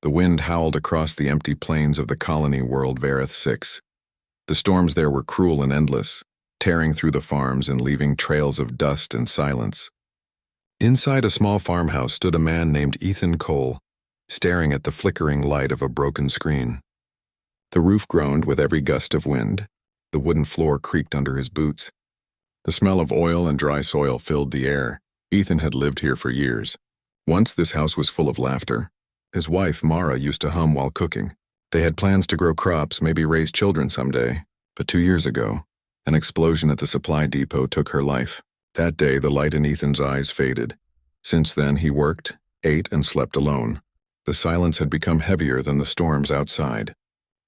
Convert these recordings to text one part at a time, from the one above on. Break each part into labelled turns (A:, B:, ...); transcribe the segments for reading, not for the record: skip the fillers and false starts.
A: The wind howled across the empty plains of the colony world Vareth 6. The storms there were cruel and endless, tearing through the farms and leaving trails of dust and silence. Inside a small farmhouse stood a man named Ethan Cole, staring at the flickering light of a broken screen. The roof groaned with every gust of wind. The wooden floor creaked under his boots. The smell of oil and dry soil filled the air. Ethan had lived here for years. Once this house was full of laughter. His wife, Mara, used to hum while cooking. They had plans to grow crops, maybe raise children someday. But 2 years ago, an explosion at the supply depot took her life. That day, the light in Ethan's eyes faded. Since then, he worked, ate, and slept alone. The silence had become heavier than the storms outside.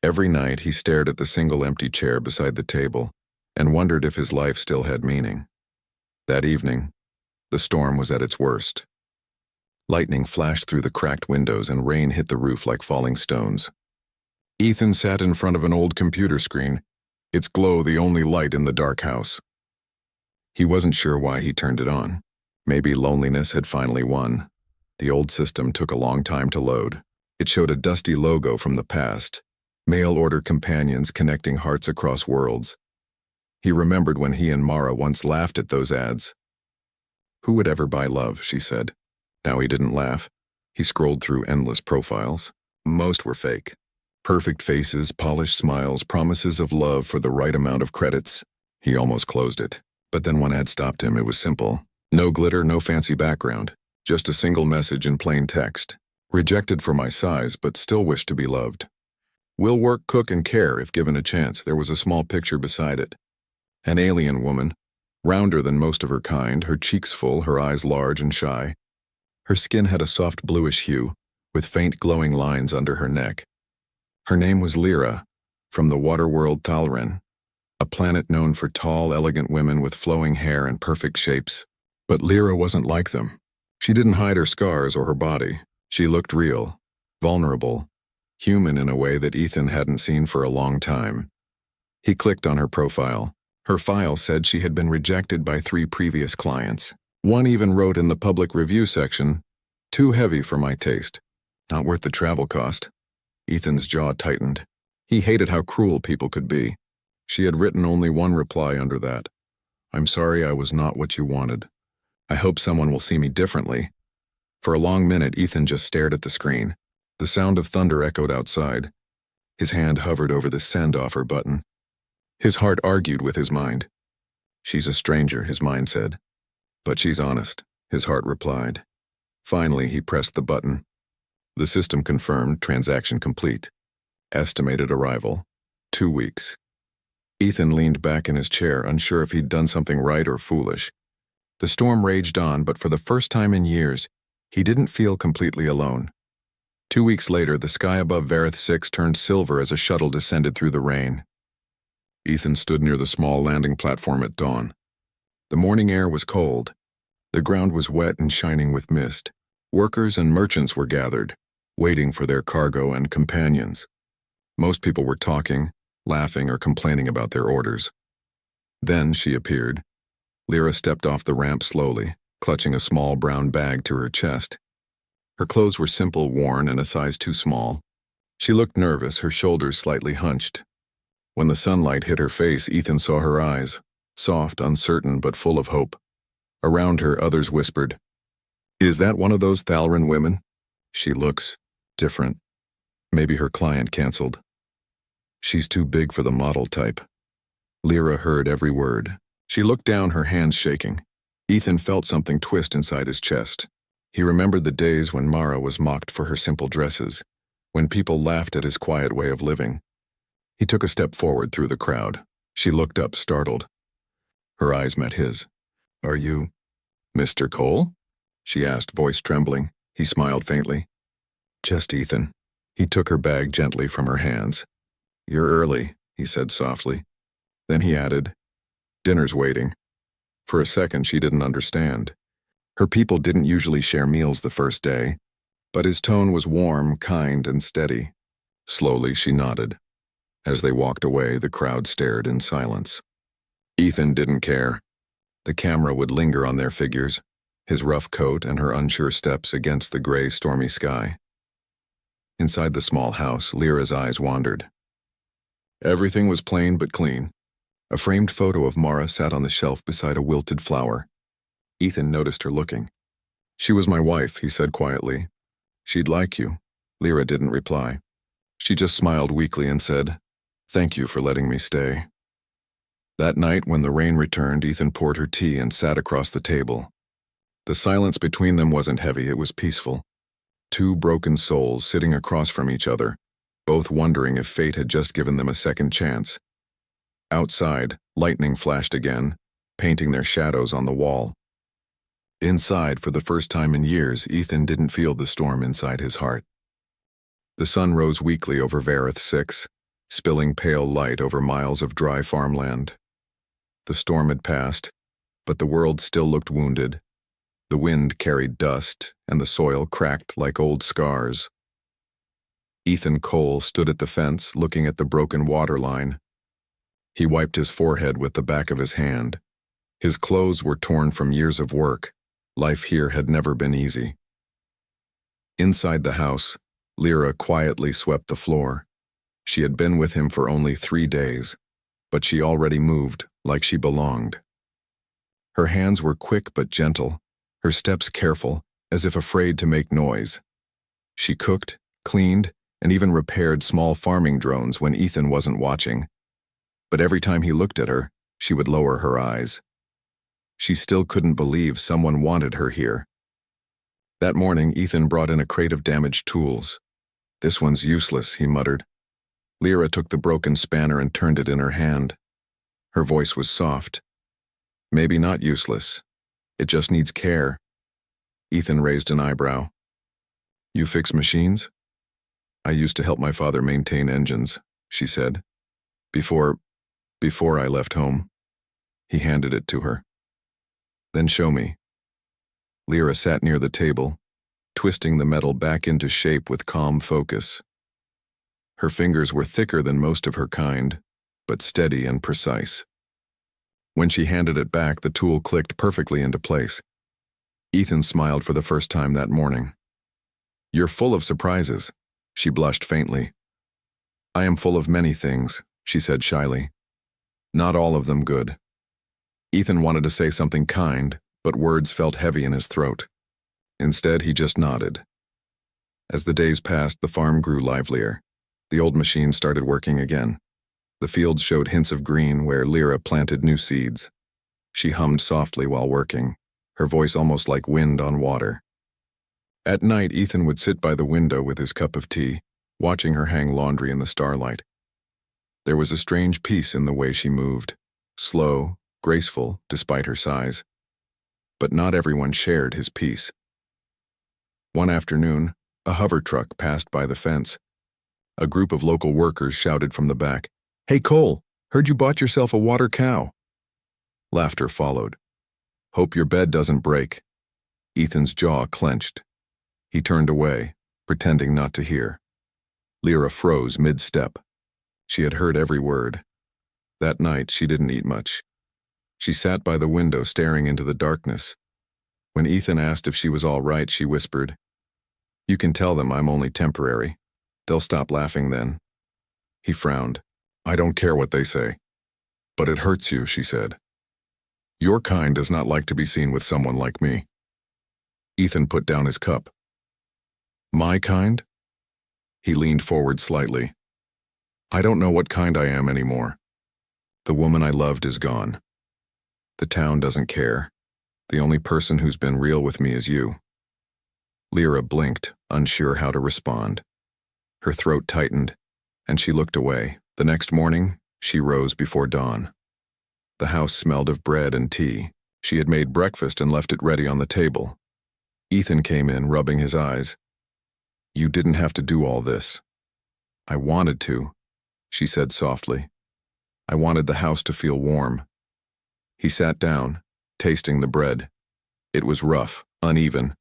A: Every night, he stared at the single empty chair beside the table and wondered if his life still had meaning. That evening, the storm was at its worst. Lightning flashed through the cracked windows and rain hit the roof like falling stones. Ethan sat in front of an old computer screen, its glow the only light in the dark house. He wasn't sure why he turned it on. Maybe loneliness had finally won. The old system took a long time to load. It showed a dusty logo from the past, mail-order companions connecting hearts across worlds. He remembered when he and Mara once laughed at those ads. Who would ever buy love, she said. Now he didn't laugh. He scrolled through endless profiles. Most were fake. Perfect faces, polished smiles, promises of love for the right amount of credits. He almost closed it. But then one ad stopped him. It was simple. No glitter, no fancy background. Just a single message in plain text. Rejected for my size, but still wish to be loved. Will work, cook, and care if given a chance. There was a small picture beside it. An alien woman, rounder than most of her kind, her cheeks full, her eyes large and shy. Her skin had a soft bluish hue, with faint glowing lines under her neck. Her name was Lyra, from the water world Thalren, a planet known for tall, elegant women with flowing hair and perfect shapes. But Lyra wasn't like them. She didn't hide her scars or her body. She looked real, vulnerable, human in a way that Ethan hadn't seen for a long time. He clicked on her profile. Her file said she had been rejected by 3 previous clients. One even wrote in the public review section, "Too heavy for my taste. Not worth the travel cost." Ethan's jaw tightened. He hated how cruel people could be. She had written only one reply under that. "I'm sorry I was not what you wanted. I hope someone will see me differently." For a long minute, Ethan just stared at the screen. The sound of thunder echoed outside. His hand hovered over the send offer button. His heart argued with his mind. "She's a stranger," his mind said. "But she's honest," his heart replied. Finally, he pressed the button. The system confirmed transaction complete. Estimated arrival, 2 weeks. Ethan leaned back in his chair, unsure if he'd done something right or foolish. The storm raged on, but for the first time in years, he didn't feel completely alone. 2 weeks later, the sky above Vareth 6 turned silver as a shuttle descended through the rain. Ethan stood near the small landing platform at dawn. The morning air was cold. The ground was wet and shining with mist. Workers and merchants were gathered, waiting for their cargo and companions. Most people were talking, laughing, or complaining about their orders. Then she appeared. Lyra stepped off the ramp slowly, clutching a small brown bag to her chest. Her clothes were simple, worn, and a size too small. She looked nervous, her shoulders slightly hunched. When the sunlight hit her face, Ethan saw her eyes, soft, uncertain, but full of hope. Around her, others whispered, "Is that one of those Thalren women? She looks different. Maybe her client canceled. She's too big for the model type." Lyra heard every word. She looked down, her hands shaking. Ethan felt something twist inside his chest. He remembered the days when Mara was mocked for her simple dresses, when people laughed at his quiet way of living. He took a step forward through the crowd. She looked up, startled. Her eyes met his. "Are you Mr. Cole?" she asked, voice trembling. He smiled faintly. "Just Ethan." He took her bag gently from her hands. "You're early," he said softly. Then he added, "Dinner's waiting." For a second, she didn't understand. Her people didn't usually share meals the first day, but his tone was warm, kind, and steady. Slowly, she nodded. As they walked away, the crowd stared in silence. Ethan didn't care. The camera would linger on their figures, his rough coat and her unsure steps against the gray, stormy sky. Inside the small house, Lyra's eyes wandered. Everything was plain but clean. A framed photo of Mara sat on the shelf beside a wilted flower. Ethan noticed her looking. "She was my wife," he said quietly. "She'd like you." Lyra didn't reply. She just smiled weakly and said, "Thank you for letting me stay." That night, when the rain returned, Ethan poured her tea and sat across the table. The silence between them wasn't heavy, it was peaceful. Two broken souls sitting across from each other, both wondering if fate had just given them a second chance. Outside, lightning flashed again, painting their shadows on the wall. Inside, for the first time in years, Ethan didn't feel the storm inside his heart. The sun rose weakly over Vareth 6, spilling pale light over miles of dry farmland. The storm had passed, but the world still looked wounded. The wind carried dust, and the soil cracked like old scars. Ethan Cole stood at the fence, looking at the broken water line. He wiped his forehead with the back of his hand. His clothes were torn from years of work. Life here had never been easy. Inside the house, Lyra quietly swept the floor. She had been with him for only 3 days, but she already moved like she belonged. Her hands were quick but gentle, her steps careful, as if afraid to make noise. She cooked, cleaned, and even repaired small farming drones when Ethan wasn't watching. But every time he looked at her, she would lower her eyes. She still couldn't believe someone wanted her here. That morning, Ethan brought in a crate of damaged tools. "This one's useless," he muttered. Lyra took the broken spanner and turned it in her hand. Her voice was soft. "Maybe not useless. It just needs care." Ethan raised an eyebrow. "You fix machines?" "I used to help my father maintain engines," she said. Before I left home." He handed it to her. "Then show me." Lyra sat near the table, twisting the metal back into shape with calm focus. Her fingers were thicker than most of her kind, but steady and precise. When she handed it back, the tool clicked perfectly into place. Ethan smiled for the first time that morning. "You're full of surprises," she blushed faintly. "I am full of many things," she said shyly. "Not all of them good." Ethan wanted to say something kind, but words felt heavy in his throat. Instead, he just nodded. As the days passed, the farm grew livelier. The old machine started working again. The fields showed hints of green where Lyra planted new seeds. She hummed softly while working, her voice almost like wind on water. At night, Ethan would sit by the window with his cup of tea, watching her hang laundry in the starlight. There was a strange peace in the way she moved, slow, graceful, despite her size. But not everyone shared his peace. One afternoon, a hover truck passed by the fence. A group of local workers shouted from the back, "Hey Cole, heard you bought yourself a water cow." Laughter followed. "Hope your bed doesn't break." Ethan's jaw clenched. He turned away, pretending not to hear. Lyra froze mid-step. She had heard every word. That night, she didn't eat much. She sat by the window staring into the darkness. When Ethan asked if she was all right, she whispered, "You can tell them I'm only temporary. They'll stop laughing then." He frowned. "I don't care what they say." "But it hurts you," she said. "Your kind does not like to be seen with someone like me." Ethan put down his cup. "My kind?" He leaned forward slightly. "I don't know what kind I am anymore. The woman I loved is gone. The town doesn't care. The only person who's been real with me is you." Lyra blinked, unsure how to respond. Her throat tightened, and she looked away. The next morning, she rose before dawn. The house smelled of bread and tea. She had made breakfast and left it ready on the table. Ethan came in, rubbing his eyes. "You didn't have to do all this." "I wanted to," she said softly. "I wanted the house to feel warm." He sat down, tasting the bread. It was rough, uneven,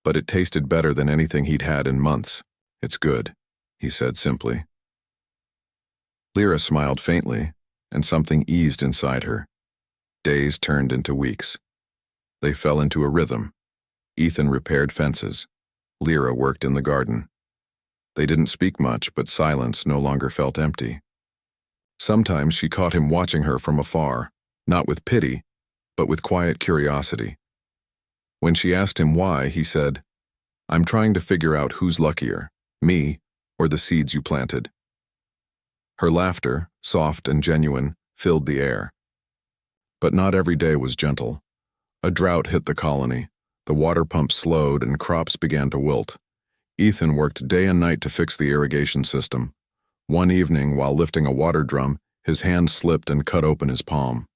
A: but it tasted better than anything he'd had in months. "It's good," he said simply. Lyra smiled faintly, and something eased inside her. Days turned into weeks. They fell into a rhythm. Ethan repaired fences. Lyra worked in the garden. They didn't speak much, but silence no longer felt empty. Sometimes she caught him watching her from afar, not with pity, but with quiet curiosity. When she asked him why, he said, "I'm trying to figure out who's luckier, me or the seeds you planted." Her laughter, soft and genuine, filled the air. But not every day was gentle. A drought hit the colony, the water pump slowed and crops began to wilt. Ethan worked day and night to fix the irrigation system. One evening, while lifting a water drum, his hand slipped and cut open his palm.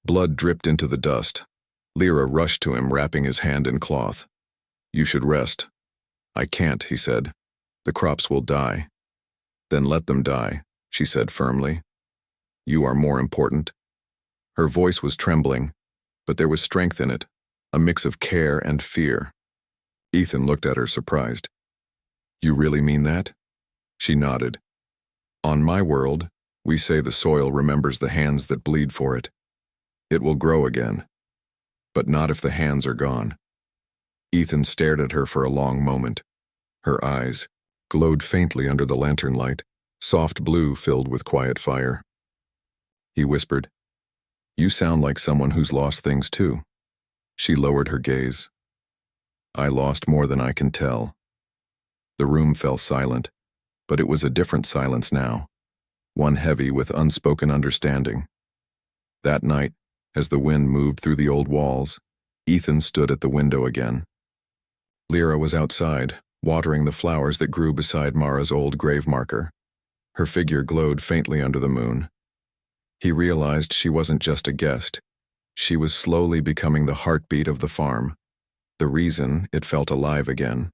A: Blood dripped into the dust. Lyra rushed to him, wrapping his hand in cloth. "You should rest." "I can't," he said. "The crops will die." "Then let them die," she said firmly. "You are more important." Her voice was trembling, but there was strength in it, a mix of care and fear. Ethan looked at her surprised. "You really mean that?" She nodded. "On my world, we say the soil remembers the hands that bleed for it. It will grow again, but not if the hands are gone." Ethan stared at her for a long moment. Her eyes glowed faintly under the lantern light, soft blue filled with quiet fire. He whispered, "You sound like someone who's lost things too." She lowered her gaze. "I lost more than I can tell." The room fell silent, but it was a different silence now, one heavy with unspoken understanding. That night, as the wind moved through the old walls, Ethan stood at the window again. Lyra was outside, watering the flowers that grew beside Mara's old grave marker. Her figure glowed faintly under the moon. He realized she wasn't just a guest. She was slowly becoming the heartbeat of the farm, the reason it felt alive again.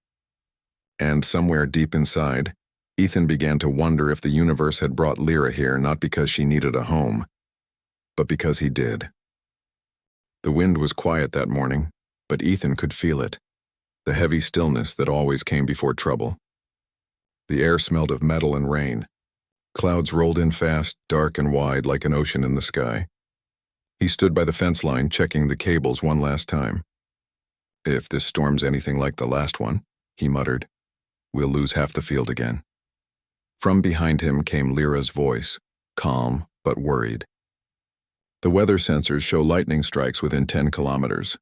A: And somewhere deep inside, Ethan began to wonder if the universe had brought Lyra here not because she needed a home, but because he did. The wind was quiet that morning, but Ethan could feel it, the heavy stillness that always came before trouble. The air smelled of metal and rain. Clouds rolled in fast, dark and wide like an ocean in the sky. He stood by the fence line, checking the cables one last time. "If this storm's anything like the last one," he muttered, "we'll lose half the field again." From behind him came Lyra's voice, calm but worried. "The weather sensors show lightning strikes within 10 kilometers.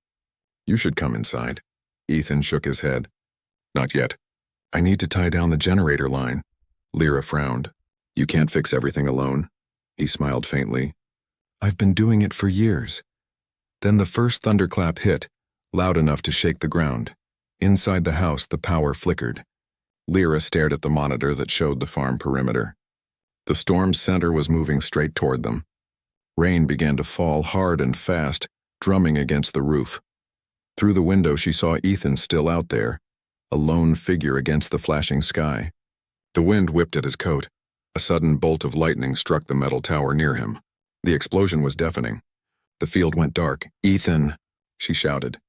A: You should come inside." Ethan shook his head. "Not yet. I need to tie down the generator line." Lyra frowned. "You can't fix everything alone." He smiled faintly. "I've been doing it for years." Then the first thunderclap hit, loud enough to shake the ground. Inside the house, the power flickered. Lyra stared at the monitor that showed the farm perimeter. The storm's center was moving straight toward them. Rain began to fall hard and fast, drumming against the roof. Through the window she saw Ethan still out there, a lone figure against the flashing sky. The wind whipped at his coat. A sudden bolt of lightning struck the metal tower near him. The explosion was deafening. The field went dark. "Ethan!" she shouted.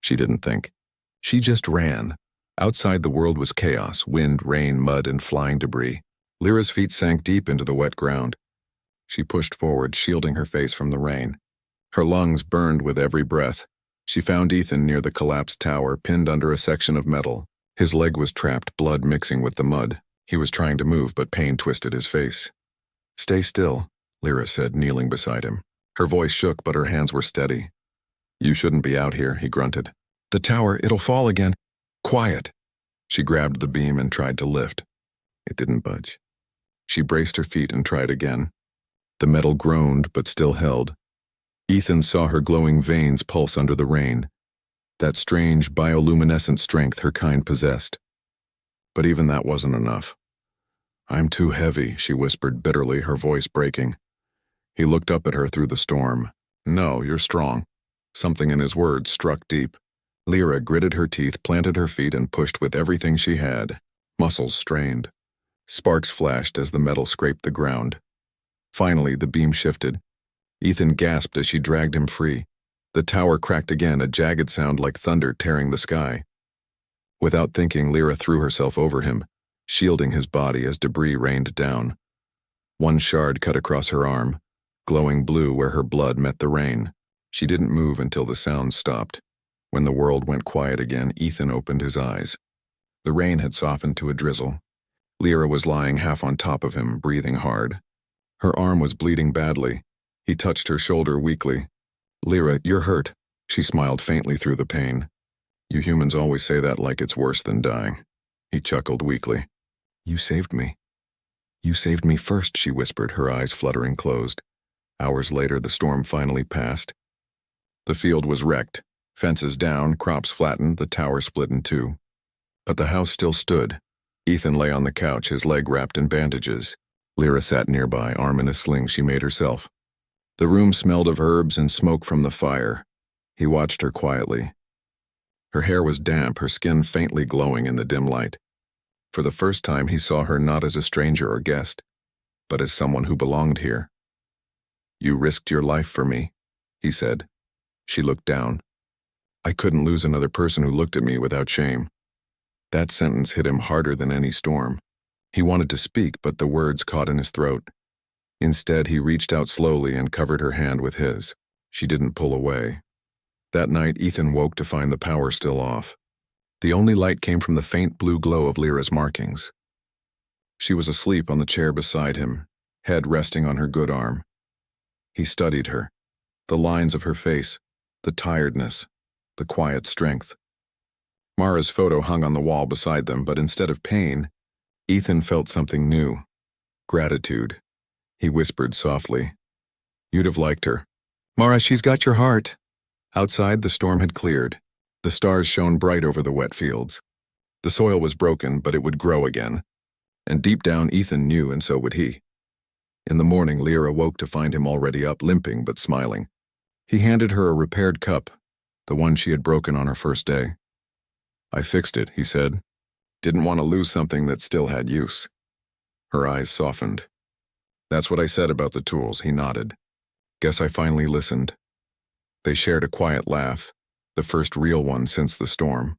A: She didn't think. She just ran. Outside the world was chaos, wind, rain, mud, and flying debris. Lyra's feet sank deep into the wet ground. She pushed forward, shielding her face from the rain. Her lungs burned with every breath. She found Ethan near the collapsed tower, pinned under a section of metal. His leg was trapped, blood mixing with the mud. He was trying to move, but pain twisted his face. "Stay still," Lyra said, kneeling beside him. Her voice shook, but her hands were steady. "You shouldn't be out here," he grunted. "The tower, it'll fall again." "Quiet." She grabbed the beam and tried to lift. It didn't budge. She braced her feet and tried again. The metal groaned, but still held. Ethan saw her glowing veins pulse under the rain, that strange bioluminescent strength her kind possessed. But even that wasn't enough. "I'm too heavy," she whispered bitterly, her voice breaking. He looked up at her through the storm. "No, you're strong." Something in his words struck deep. Lyra gritted her teeth, planted her feet, and pushed with everything she had. Muscles strained. Sparks flashed as the metal scraped the ground. Finally, the beam shifted. Ethan gasped as she dragged him free. The tower cracked again, a jagged sound like thunder tearing the sky. Without thinking, Lyra threw herself over him, shielding his body as debris rained down. One shard cut across her arm, glowing blue where her blood met the rain. She didn't move until the sound stopped. When the world went quiet again, Ethan opened his eyes. The rain had softened to a drizzle. Lyra was lying half on top of him, breathing hard. Her arm was bleeding badly. He touched her shoulder weakly. "Lyra, you're hurt." She smiled faintly through the pain. "You humans always say that like it's worse than dying." He chuckled weakly. "You saved me." "You saved me first," she whispered, her eyes fluttering closed. Hours later, the storm finally passed. The field was wrecked. Fences down, crops flattened, the tower split in two. But the house still stood. Ethan lay on the couch, his leg wrapped in bandages. Lyra sat nearby, arm in a sling she made herself. The room smelled of herbs and smoke from the fire. He watched her quietly. Her hair was damp, her skin faintly glowing in the dim light. For the first time, he saw her not as a stranger or guest, but as someone who belonged here. "You risked your life for me," he said. She looked down. "I couldn't lose another person who looked at me without shame." That sentence hit him harder than any storm. He wanted to speak, but the words caught in his throat. Instead, he reached out slowly and covered her hand with his. She didn't pull away. That night, Ethan woke to find the power still off. The only light came from the faint blue glow of Lyra's markings. She was asleep on the chair beside him, head resting on her good arm. He studied her, the lines of her face, the tiredness, the quiet strength. Mara's photo hung on the wall beside them, but instead of pain, Ethan felt something new. Gratitude. He whispered softly, "You'd have liked her. Mara, she's got your heart." Outside, the storm had cleared. The stars shone bright over the wet fields. The soil was broken, but it would grow again. And deep down, Ethan knew, and so would he. In the morning, Lyra woke to find him already up, limping but smiling. He handed her a repaired cup, the one she had broken on her first day. "I fixed it," he said. "Didn't want to lose something that still had use." Her eyes softened. "That's what I said about the tools," he nodded. "Guess I finally listened." They shared a quiet laugh, the first real one since the storm.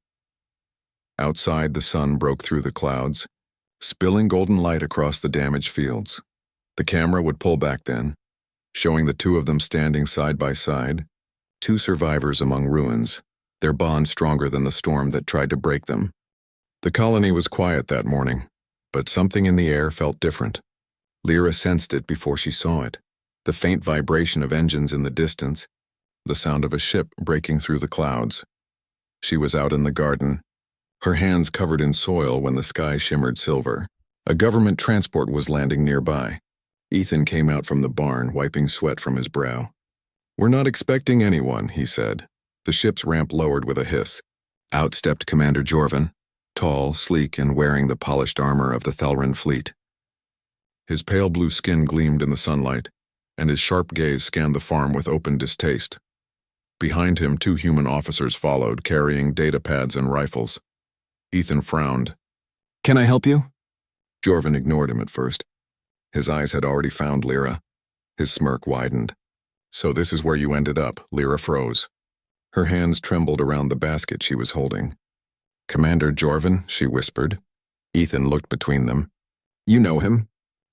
A: Outside, the sun broke through the clouds, spilling golden light across the damaged fields. The camera would pull back then, showing the two of them standing side by side, two survivors among ruins, their bond stronger than the storm that tried to break them. The colony was quiet that morning, but something in the air felt different. Lyra sensed it before she saw it, the faint vibration of engines in the distance, the sound of a ship breaking through the clouds. She was out in the garden, her hands covered in soil when the sky shimmered silver. A government transport was landing nearby. Ethan came out from the barn, wiping sweat from his brow. "We're not expecting anyone," he said. The ship's ramp lowered with a hiss. Out stepped Commander Jorvin, tall, sleek, and wearing the polished armor of the Thelran fleet. His pale blue skin gleamed in the sunlight, and his sharp gaze scanned the farm with open distaste. Behind him, two human officers followed, carrying data pads and rifles. Ethan frowned. "Can I help you?" Jorvin ignored him at first. His eyes had already found Lyra. His smirk widened. "So this is where you ended up." Lyra froze. Her hands trembled around the basket she was holding. "Commander Jorvin," she whispered. Ethan looked between them. "You know him?"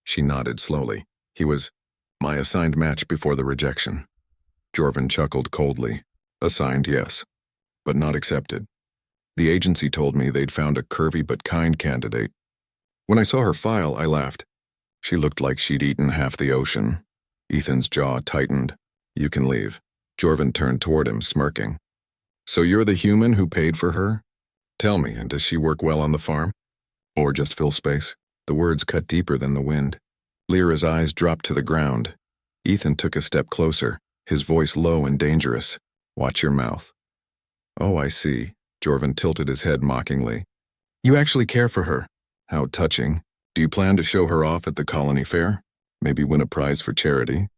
A: She nodded slowly. "He was my assigned match before the rejection." Jorvin chuckled coldly. "Assigned, yes, but not accepted. The agency told me they'd found a curvy but kind candidate. When I saw her file, I laughed. She looked like she'd eaten half the ocean." Ethan's jaw tightened. "You can leave." Jorvin turned toward him, smirking. "So you're the human who paid for her? Tell me, and does she work well on the farm? Or just fill space?" The words cut deeper than the wind. Lyra's eyes dropped to the ground. Ethan took a step closer, his voice low and dangerous. "Watch your mouth." "Oh, I see." Jorvin tilted his head mockingly. "You actually care for her. How touching. Do you plan to show her off at the colony fair? Maybe win a prize for charity?"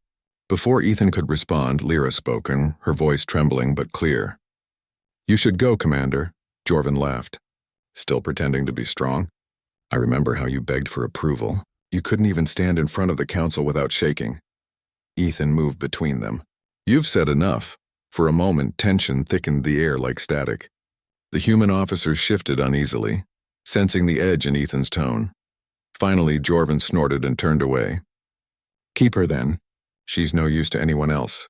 A: Before Ethan could respond, Lyra spoke, her voice trembling but clear. "You should go, Commander." Jorvin laughed. "Still pretending to be strong? I remember how you begged for approval. You couldn't even stand in front of the council without shaking." Ethan moved between them. "You've said enough." For a moment, tension thickened the air like static. The human officers shifted uneasily, sensing the edge in Ethan's tone. Finally, Jorvin snorted and turned away. "Keep her then. She's no use to anyone else."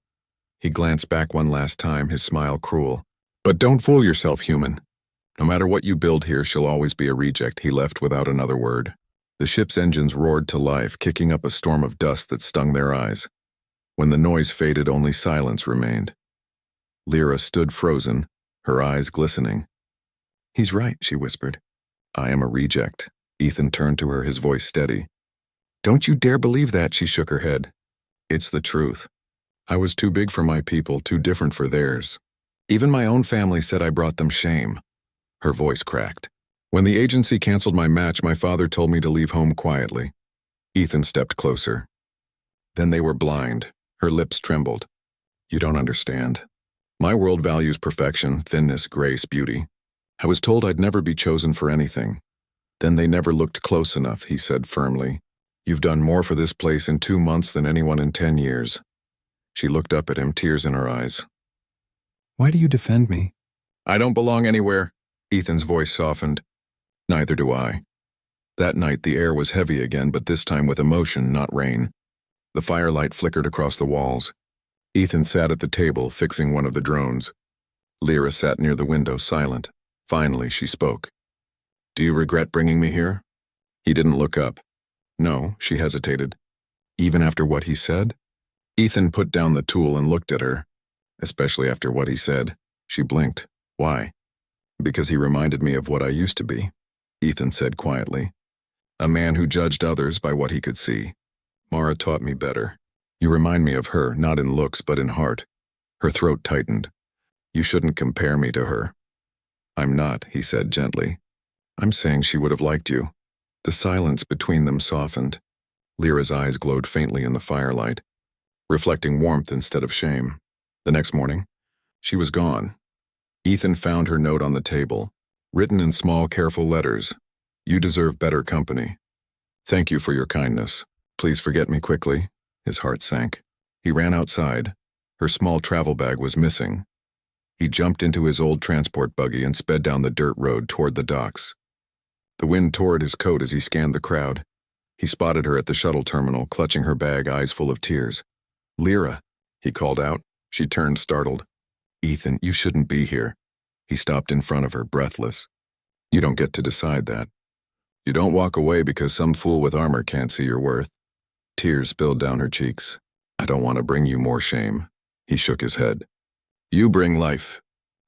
A: He glanced back one last time, his smile cruel. "But don't fool yourself, human. No matter what you build here, she'll always be a reject, he left without another word. The ship's engines roared to life, kicking up a storm of dust that stung their eyes. When the noise faded, only silence remained. Lyra stood frozen, her eyes glistening. "He's right," she whispered. "I am a reject." Ethan turned to her, his voice steady. "Don't you dare believe that," she shook her head. "It's the truth. I was too big for my people, too different for theirs. Even my own family said I brought them shame." Her voice cracked. "When the agency canceled my match, my father told me to leave home quietly." Ethan stepped closer. Then they were blind. Her lips trembled. "You don't understand. My world values perfection, thinness, grace, beauty. I was told I'd never be chosen for anything. Then they never looked close enough," he said firmly. "You've done more for this place in 2 months than anyone in 10 years. She looked up at him, tears in her eyes. "Why do you defend me?" "I don't belong anywhere." Ethan's voice softened. "Neither do I." That night the air was heavy again, but this time with emotion, not rain. The firelight flickered across the walls. Ethan sat at the table, fixing one of the drones. Lyra sat near the window, silent. Finally, she spoke. "Do you regret bringing me here?" He didn't look up. "No," she hesitated. "Even after what he said?" Ethan put down the tool and looked at her. "Especially after what he said." She blinked. "Why?" "Because he reminded me of what I used to be," Ethan said quietly. "A man who judged others by what he could see. Mara taught me better. You remind me of her, not in looks but in heart." Her throat tightened. "You shouldn't compare me to her." "I'm not," he said gently. "I'm saying she would have liked you." The silence between them softened. Lyra's eyes glowed faintly in the firelight, reflecting warmth instead of shame. The next morning, she was gone. Ethan found her note on the table, written in small, careful letters. "You deserve better company. Thank you for your kindness. Please forget me quickly." His heart sank. He ran outside. Her small travel bag was missing. He jumped into his old transport buggy and sped down the dirt road toward the docks. The wind tore at his coat as he scanned the crowd. He spotted her at the shuttle terminal, clutching her bag, eyes full of tears. "Lyra," he called out. She turned, startled. "Ethan, you shouldn't be here." He stopped in front of her, breathless. "You don't get to decide that. You don't walk away because some fool with armor can't see your worth." Tears spilled down her cheeks. "I don't want to bring you more shame." He shook his head. "You bring life.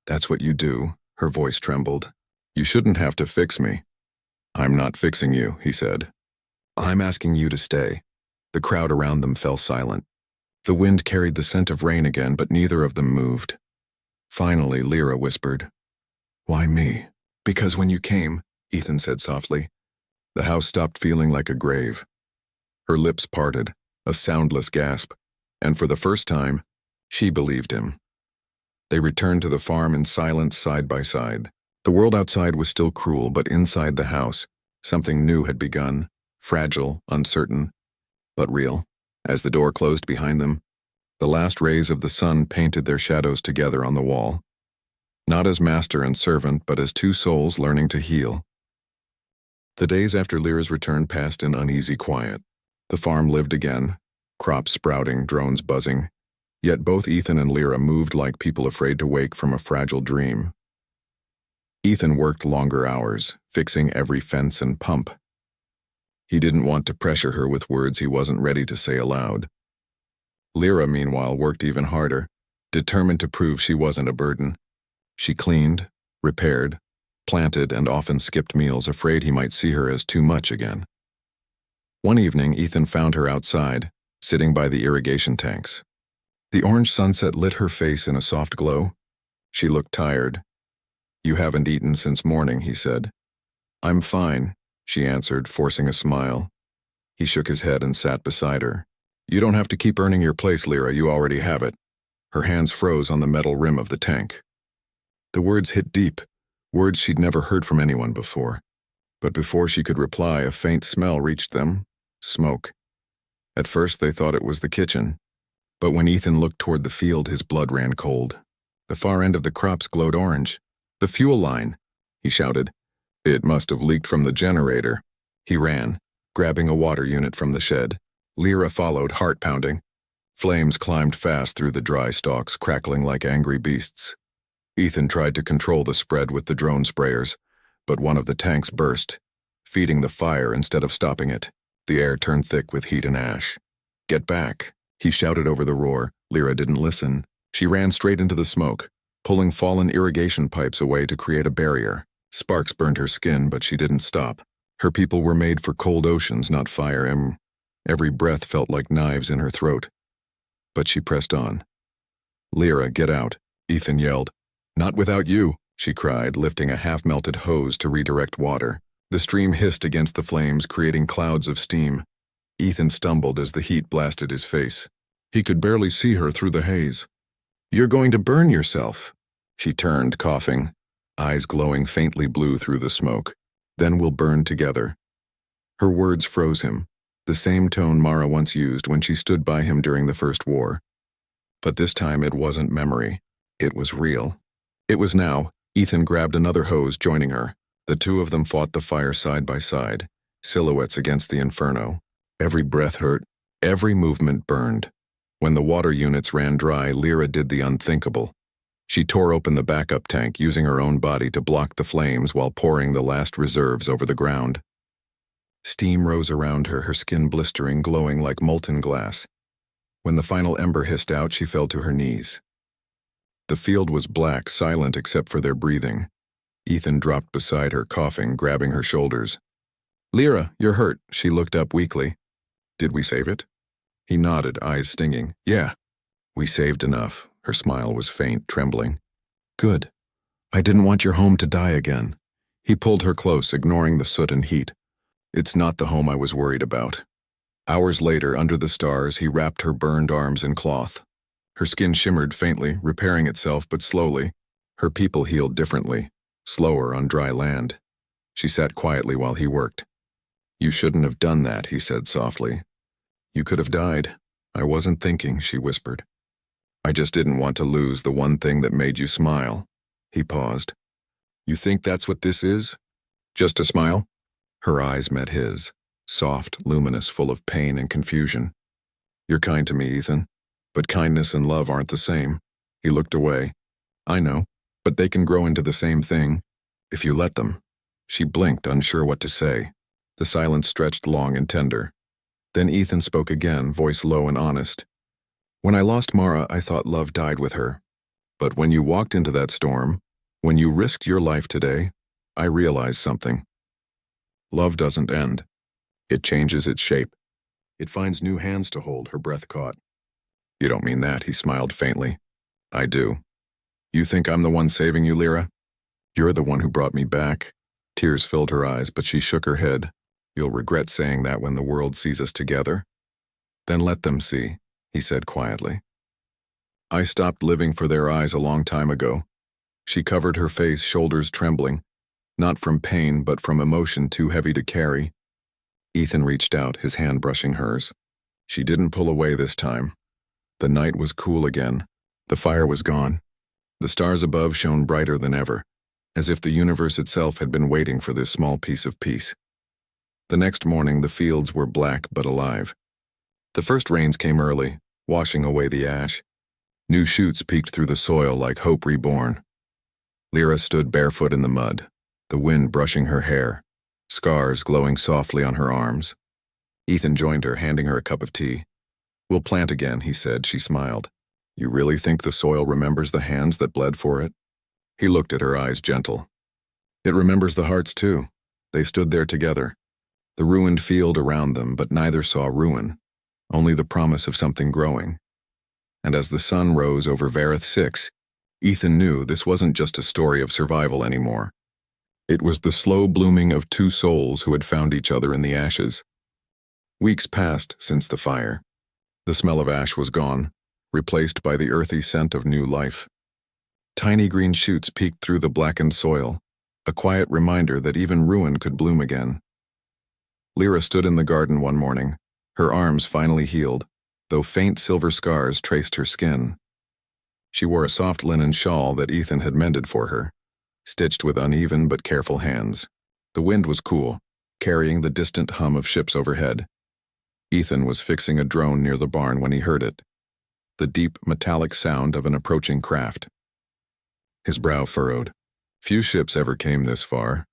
A: That's what you do." Her voice trembled. "You shouldn't have to fix me." "I'm not fixing you," he said. "I'm asking you to stay." The crowd around them fell silent. The wind carried the scent of rain again, but neither of them moved. Finally, Lyra whispered, "Why me?" "Because when you came," Ethan said softly, the house stopped feeling like a grave. Her lips parted, a soundless gasp, and for the first time, she believed him. They returned to the farm in silence, side by side. The world outside was still cruel, but inside the house, something new had begun, fragile, uncertain, but real. As the door closed behind them, the last rays of the sun painted their shadows together on the wall, not as master and servant, but as two souls learning to heal. The days after Lyra's return passed in uneasy quiet. The farm lived again, crops sprouting, drones buzzing, yet both Ethan and Lyra moved like people afraid to wake from a fragile dream. Ethan worked longer hours, fixing every fence and pump. He didn't want to pressure her with words he wasn't ready to say aloud. Lyra, meanwhile, worked even harder, determined to prove she wasn't a burden. She cleaned, repaired, planted, and often skipped meals, afraid he might see her as too much again. One evening, Ethan found her outside, sitting by the irrigation tanks. The orange sunset lit her face in a soft glow. She looked tired. "You haven't eaten since morning," he said. "I'm fine," she answered, forcing a smile. He shook his head and sat beside her. "You don't have to keep earning your place, Lyra, you already have it." Her hands froze on the metal rim of the tank. The words hit deep, words she'd never heard from anyone before. But before she could reply, a faint smell reached them, smoke. At first they thought it was the kitchen, but when Ethan looked toward the field, his blood ran cold. The far end of the crops glowed orange. "The fuel line!" he shouted. "It must have leaked from the generator." He ran, grabbing a water unit from the shed. Lyra followed, heart pounding. Flames climbed fast through the dry stalks, crackling like angry beasts. Ethan tried to control the spread with the drone sprayers, but one of the tanks burst, feeding the fire instead of stopping it. The air turned thick with heat and ash. "Get back," he shouted over the roar. Lyra didn't listen. She ran straight into the smoke, pulling fallen irrigation pipes away to create a barrier. Sparks burned her skin, but she didn't stop. Her people were made for cold oceans, not fire, and every breath felt like knives in her throat. But she pressed on. "Lyra, get out," Ethan yelled. "Not without you," she cried, lifting a half-melted hose to redirect water. The stream hissed against the flames, creating clouds of steam. Ethan stumbled as the heat blasted his face. He could barely see her through the haze. "You're going to burn yourself." She turned, coughing, eyes glowing faintly blue through the smoke. "Then we'll burn together." Her words froze him, the same tone Mara once used when she stood by him during the First War. But this time it wasn't memory. It was real. It was now. Ethan grabbed another hose, joining her. The two of them fought the fire side by side, silhouettes against the inferno. Every breath hurt, every movement burned. When the water units ran dry, Lyra did the unthinkable. She tore open the backup tank, using her own body to block the flames while pouring the last reserves over the ground. Steam rose around her, her skin blistering, glowing like molten glass. When the final ember hissed out, she fell to her knees. The field was black, silent except for their breathing. Ethan dropped beside her, coughing, grabbing her shoulders. "Lyra, you're hurt." She looked up weakly. "Did we save it?" He nodded, eyes stinging. "Yeah, we saved enough." Her smile was faint, trembling. "Good. I didn't want your home to die again." He pulled her close, ignoring the soot and heat. "It's not the home I was worried about." Hours later, under the stars, he wrapped her burned arms in cloth. Her skin shimmered faintly, repairing itself but slowly. Her people healed differently, slower on dry land. She sat quietly while he worked. "You shouldn't have done that," he said softly. "You could have died." "I wasn't thinking," she whispered. "I just didn't want to lose the one thing that made you smile." He paused. "You think that's what this is? Just a smile?" Her eyes met his, soft, luminous, full of pain and confusion. "You're kind to me, Ethan, but kindness and love aren't the same." He looked away. "I know, but they can grow into the same thing, if you let them." She blinked, unsure what to say. The silence stretched long and tender. Then Ethan spoke again, voice low and honest. "When I lost Mara, I thought love died with her. But when you walked into that storm, when you risked your life today, I realized something. Love doesn't end. It changes its shape. It finds new hands to hold." Her breath caught. "You don't mean that," he smiled faintly. "I do. You think I'm the one saving you, Lyra? You're the one who brought me back." Tears filled her eyes, but she shook her head. "You'll regret saying that when the world sees us together." "Then let them see," he said quietly. "I stopped living for their eyes a long time ago." She covered her face, shoulders trembling, not from pain but from emotion too heavy to carry. Ethan reached out, his hand brushing hers. She didn't pull away this time. The night was cool again. The fire was gone. The stars above shone brighter than ever, as if the universe itself had been waiting for this small piece of peace. The next morning, the fields were black but alive. The first rains came early, washing away the ash. New shoots peeked through the soil like hope reborn. Lyra stood barefoot in the mud, the wind brushing her hair, scars glowing softly on her arms. Ethan joined her, handing her a cup of tea. "We'll plant again," he said. She smiled. "You really think the soil remembers the hands that bled for it?" He looked at her, eyes gentle. "It remembers the hearts too." They stood there together, the ruined field around them, but neither saw ruin, only the promise of something growing. And as the sun rose over Vareth 6, Ethan knew this wasn't just a story of survival anymore. It was the slow blooming of two souls who had found each other in the ashes. Weeks passed since the fire. The smell of ash was gone, replaced by the earthy scent of new life. Tiny green shoots peeked through the blackened soil, a quiet reminder that even ruin could bloom again. Lyra stood in the garden one morning, her arms finally healed, though faint silver scars traced her skin. She wore a soft linen shawl that Ethan had mended for her, stitched with uneven but careful hands. The wind was cool, carrying the distant hum of ships overhead. Ethan was fixing a drone near the barn when he heard it, the deep, metallic sound of an approaching craft. His brow furrowed. Few ships ever came this far.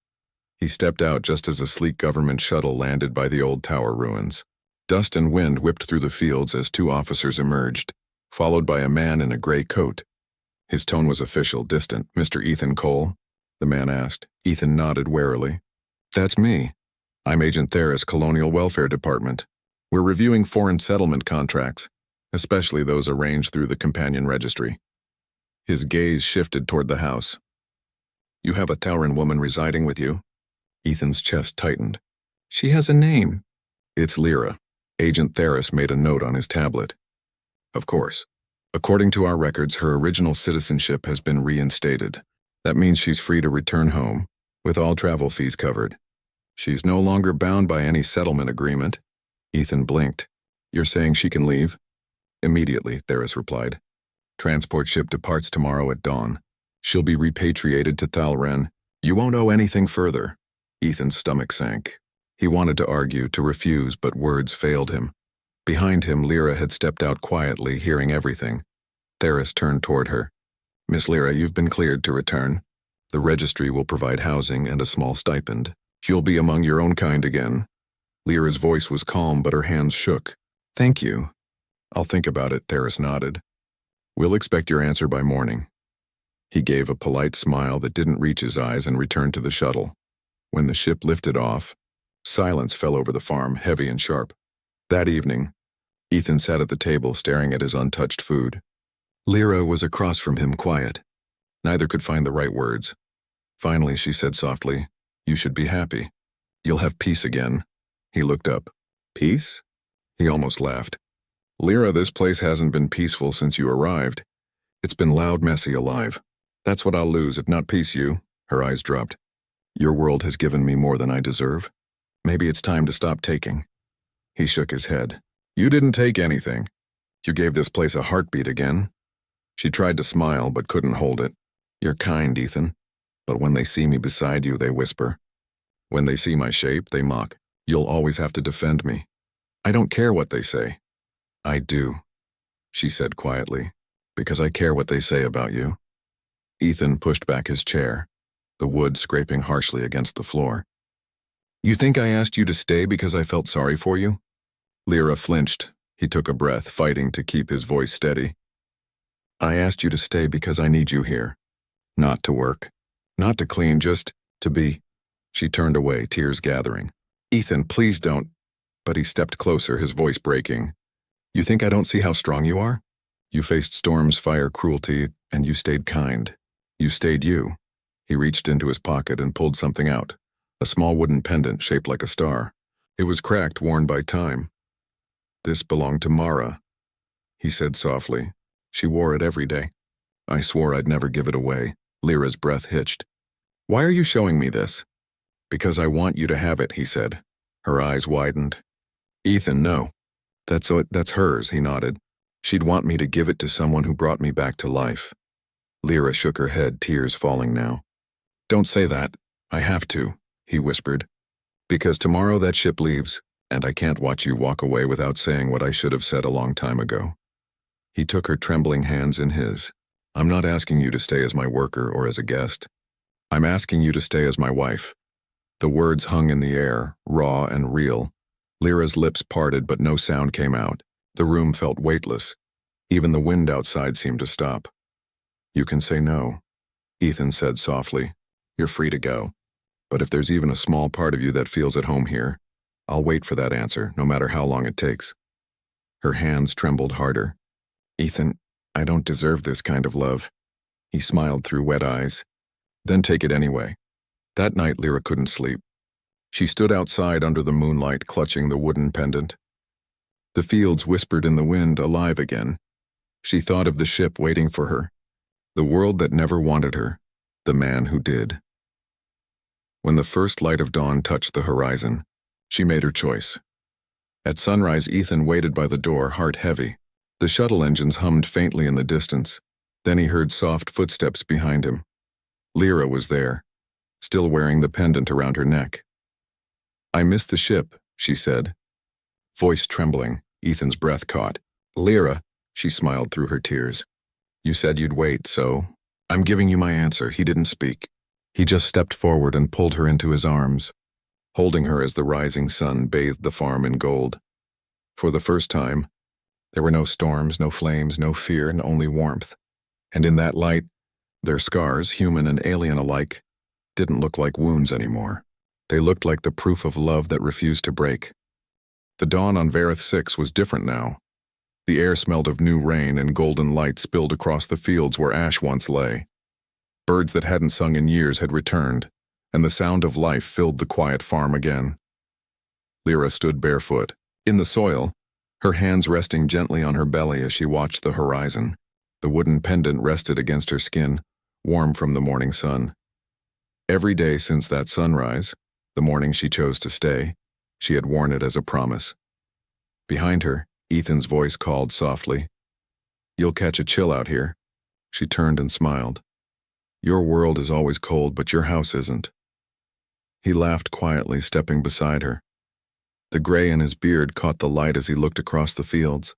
A: He stepped out just as a sleek government shuttle landed by the old tower ruins. Dust and wind whipped through the fields as two officers emerged, followed by a man in a gray coat. His tone was official, distant. "Mr. Ethan Cole?" the man asked. Ethan nodded warily. "That's me. I'm Agent Theris, Colonial Welfare Department. We're reviewing foreign settlement contracts, especially those arranged through the companion registry." His gaze shifted toward the house. "You have a Thauran woman residing with you?" Ethan's chest tightened. "She has a name." "It's Lyra." Agent Theris made a note on his tablet. "Of course. According to our records, her original citizenship has been reinstated. That means she's free to return home, with all travel fees covered. She's no longer bound by any settlement agreement." Ethan blinked. "You're saying she can leave?" "Immediately," Theris replied. "Transport ship departs tomorrow at dawn. She'll be repatriated to Thalren. You won't owe anything further." Ethan's stomach sank. He wanted to argue, to refuse, but words failed him. Behind him, Lyra had stepped out quietly, hearing everything. Theris turned toward her. "Miss Lyra, you've been cleared to return. The registry will provide housing and a small stipend. You'll be among your own kind again." Lyra's voice was calm, but her hands shook. "Thank you." "I'll think about it," Theris nodded. "We'll expect your answer by morning." He gave a polite smile that didn't reach his eyes and returned to the shuttle. When the ship lifted off, silence fell over the farm, heavy and sharp. That evening, Ethan sat at the table staring at his untouched food. Lyra was across from him, quiet. Neither could find the right words. Finally, she said softly, "You should be happy. You'll have peace again." He looked up. "Peace?" He almost laughed. "Lyra, this place hasn't been peaceful since you arrived. It's been loud, messy, alive. That's what I'll lose, if not peace you." Her eyes dropped. "Your world has given me more than I deserve. Maybe it's time to stop taking." He shook his head. "You didn't take anything. You gave this place a heartbeat again." She tried to smile, but couldn't hold it. "You're kind, Ethan. But when they see me beside you, they whisper. When they see my shape, they mock. You'll always have to defend me. I don't care what they say." "I do," she said quietly, "because I care what they say about you." Ethan pushed back his chair, the wood scraping harshly against the floor. "You think I asked you to stay because I felt sorry for you?" Lyra flinched. He took a breath, fighting to keep his voice steady. "I asked you to stay because I need you here. Not to work. Not to clean, just to be." She turned away, tears gathering. "Ethan, please don't." But he stepped closer, his voice breaking. "You think I don't see how strong you are? You faced storms, fire, cruelty, and you stayed kind. You stayed you." He reached into his pocket and pulled something out, a small wooden pendant shaped like a star. It was cracked, worn by time. "This belonged to Mara," he said softly. "She wore it every day. I swore I'd never give it away." Lyra's breath hitched. "Why are you showing me this?" "Because I want you to have it," he said. Her eyes widened. "Ethan, no. That's hers," he nodded. "She'd want me to give it to someone who brought me back to life." Lyra shook her head, tears falling now. "Don't say that. I have to," he whispered. "Because tomorrow that ship leaves, and I can't watch you walk away without saying what I should have said a long time ago." He took her trembling hands in his. "I'm not asking you to stay as my worker or as a guest. I'm asking you to stay as my wife." The words hung in the air, raw and real. Lyra's lips parted, but no sound came out. The room felt weightless. Even the wind outside seemed to stop. "You can say no," Ethan said softly. "You're free to go. But if there's even a small part of you that feels at home here, I'll wait for that answer, no matter how long it takes." Her hands trembled harder. "Ethan, I don't deserve this kind of love." He smiled through wet eyes. "Then take it anyway." That night, Lyra couldn't sleep. She stood outside under the moonlight, clutching the wooden pendant. The fields whispered in the wind, alive again. She thought of the ship waiting for her, the world that never wanted her, the man who did. When the first light of dawn touched the horizon, she made her choice. At sunrise, Ethan waited by the door, heart heavy. The shuttle engines hummed faintly in the distance. Then he heard soft footsteps behind him. Lyra was there, still wearing the pendant around her neck. "I missed the ship," she said. Voice trembling, Ethan's breath caught. "Lyra," she smiled through her tears. "You said you'd wait, so I'm giving you my answer. He didn't speak. He just stepped forward and pulled her into his arms, holding her as the rising sun bathed the farm in gold. For the first time, there were no storms, no flames, no fear, and only warmth. And in that light, their scars, human and alien alike, didn't look like wounds anymore. They looked like the proof of love that refused to break. The dawn on Vareth 6 was different now. The air smelled of new rain and golden light spilled across the fields where ash once lay. Birds that hadn't sung in years had returned, and the sound of life filled the quiet farm again. Lyra stood barefoot, in the soil, her hands resting gently on her belly as she watched the horizon. The wooden pendant rested against her skin, warm from the morning sun. Every day since that sunrise, the morning she chose to stay, she had worn it as a promise. Behind her, Ethan's voice called softly, "You'll catch a chill out here." She turned and smiled. "Your world is always cold, but your house isn't." He laughed quietly, stepping beside her. The gray in his beard caught the light as he looked across the fields.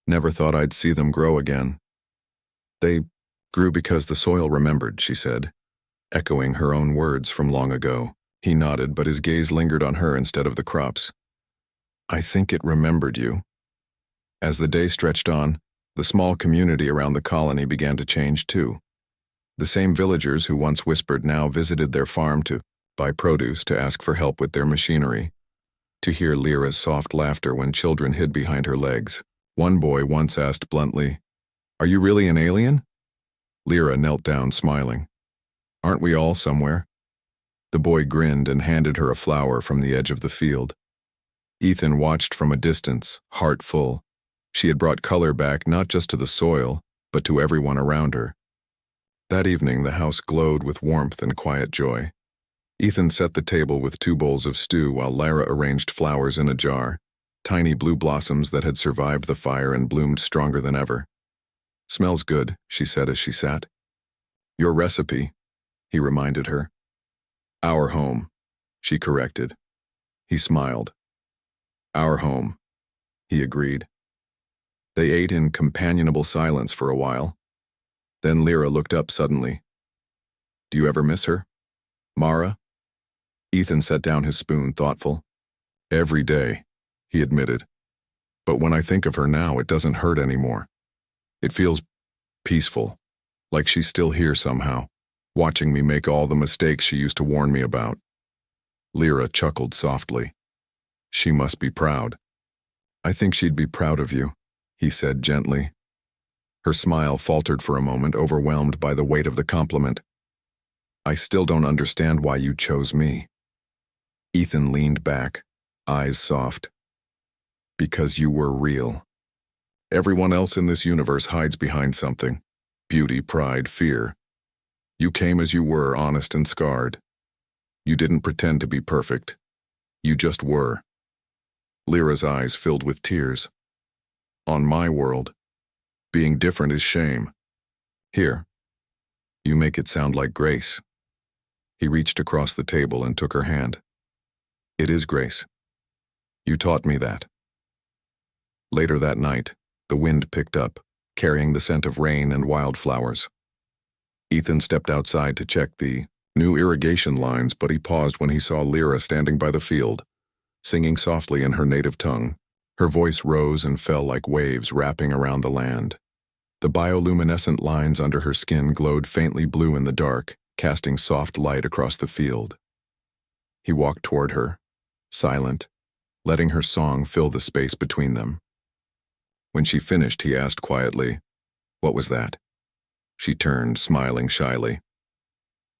A: "Never thought I'd see them grow again." "They grew because the soil remembered," she said, echoing her own words from long ago. He nodded, but his gaze lingered on her instead of the crops. "I think it remembered you." As the day stretched on, the small community around the colony began to change too. The same villagers who once whispered now visited their farm to buy produce, to ask for help with their machinery, to hear Lyra's soft laughter when children hid behind her legs. One boy once asked bluntly, "Are you really an alien?" Lyra knelt down, smiling. "Aren't we all somewhere?" The boy grinned and handed her a flower from the edge of the field. Ethan watched from a distance, heart full. She had brought color back not just to the soil, but to everyone around her. That evening, the house glowed with warmth and quiet joy. Ethan set the table with 2 bowls of stew while Lyra arranged flowers in a jar, tiny blue blossoms that had survived the fire and bloomed stronger than ever. "Smells good," she said as she sat. "Your recipe," he reminded her. "Our home," she corrected. He smiled. "Our home," he agreed. They ate in companionable silence for a while. Then Lyra looked up suddenly. "Do you ever miss her, Mara?" Ethan set down his spoon, thoughtful. "Every day," he admitted. "But when I think of her now, it doesn't hurt anymore. It feels peaceful, like she's still here somehow, watching me make all the mistakes she used to warn me about." Lyra chuckled softly. "She must be proud." "I think she'd be proud of you," he said gently. Her smile faltered for a moment, overwhelmed by the weight of the compliment. "I still don't understand why you chose me." Ethan leaned back, eyes soft. "Because you were real. Everyone else in this universe hides behind something. Beauty, pride, fear. You came as you were, honest and scarred. You didn't pretend to be perfect. You just were." Lyra's eyes filled with tears. "On my world, being different is shame. Here, you make it sound like grace." He reached across the table and took her hand. "It is grace. You taught me that." Later that night, the wind picked up, carrying the scent of rain and wildflowers. Ethan stepped outside to check the new irrigation lines, but he paused when he saw Lyra standing by the field, singing softly in her native tongue. Her voice rose and fell like waves wrapping around the land. The bioluminescent lines under her skin glowed faintly blue in the dark, casting soft light across the field. He walked toward her, silent, letting her song fill the space between them. When she finished, he asked quietly, "What was that?" She turned, smiling shyly.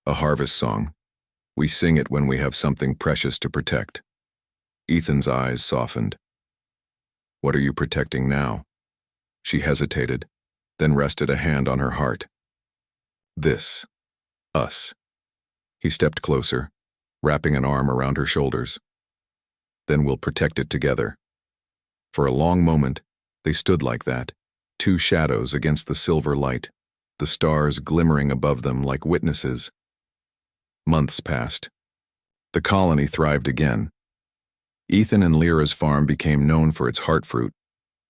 A: "A harvest song. We sing it when we have something precious to protect." Ethan's eyes softened. "What are you protecting now?" She hesitated, then rested a hand on her heart. "This. Us." He stepped closer, wrapping an arm around her shoulders. "Then we'll protect it together." For a long moment, they stood like that, 2 shadows against the silver light, the stars glimmering above them like witnesses. Months passed. The colony thrived again. Ethan and Lyra's farm became known for its heartfruit,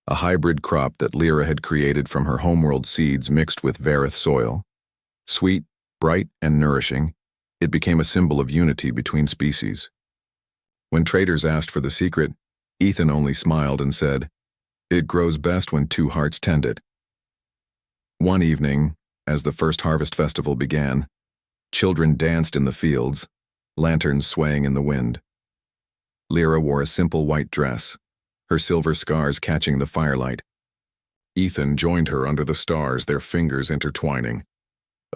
A: a hybrid crop that Lyra had created from her homeworld seeds mixed with Vareth soil. Sweet, bright, and nourishing, it became a symbol of unity between species. When traders asked for the secret, Ethan only smiled and said, "It grows best when two hearts tend it." One evening, as the first harvest festival began, children danced in the fields, lanterns swaying in the wind. Lyra wore a simple white dress, her silver scars catching the firelight. Ethan joined her under the stars, their fingers intertwining.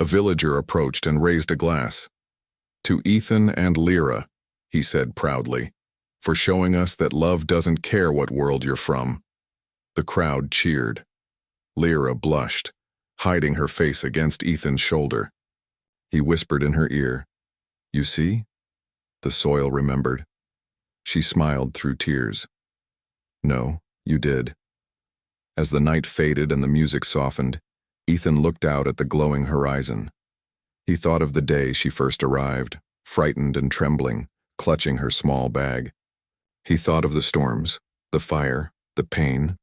A: A villager approached and raised a glass. "To Ethan and Lyra," he said proudly, "for showing us that love doesn't care what world you're from." The crowd cheered. Lyra blushed, hiding her face against Ethan's shoulder. He whispered in her ear, "You see?" The soil remembered. She smiled through tears. "No, you did." As the night faded and the music softened, Ethan looked out at the glowing horizon. He thought of the day she first arrived, frightened and trembling, clutching her small bag. He thought of the storms, the fire, the pain,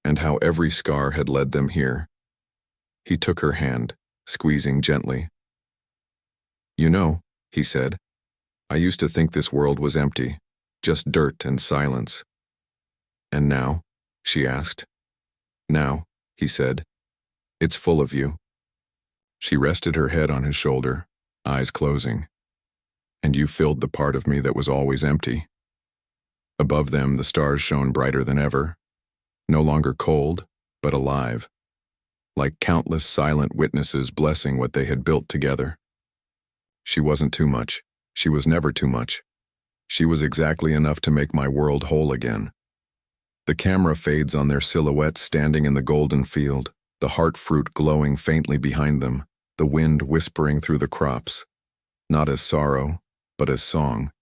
A: and how every scar had led them here. He took her hand, squeezing gently. "You know," he said, "I used to think this world was empty, just dirt and silence." "And now?" she asked. "Now," he said, "it's full of you." She rested her head on his shoulder, eyes closing. "And you filled the part of me that was always empty." Above them, the stars shone brighter than ever, no longer cold, but alive, like countless silent witnesses blessing what they had built together. She wasn't too much. She was never too much. She was exactly enough to make my world whole again. The camera fades on their silhouettes standing in the golden field, the heart fruit glowing faintly behind them, the wind whispering through the crops, not as sorrow, but as song.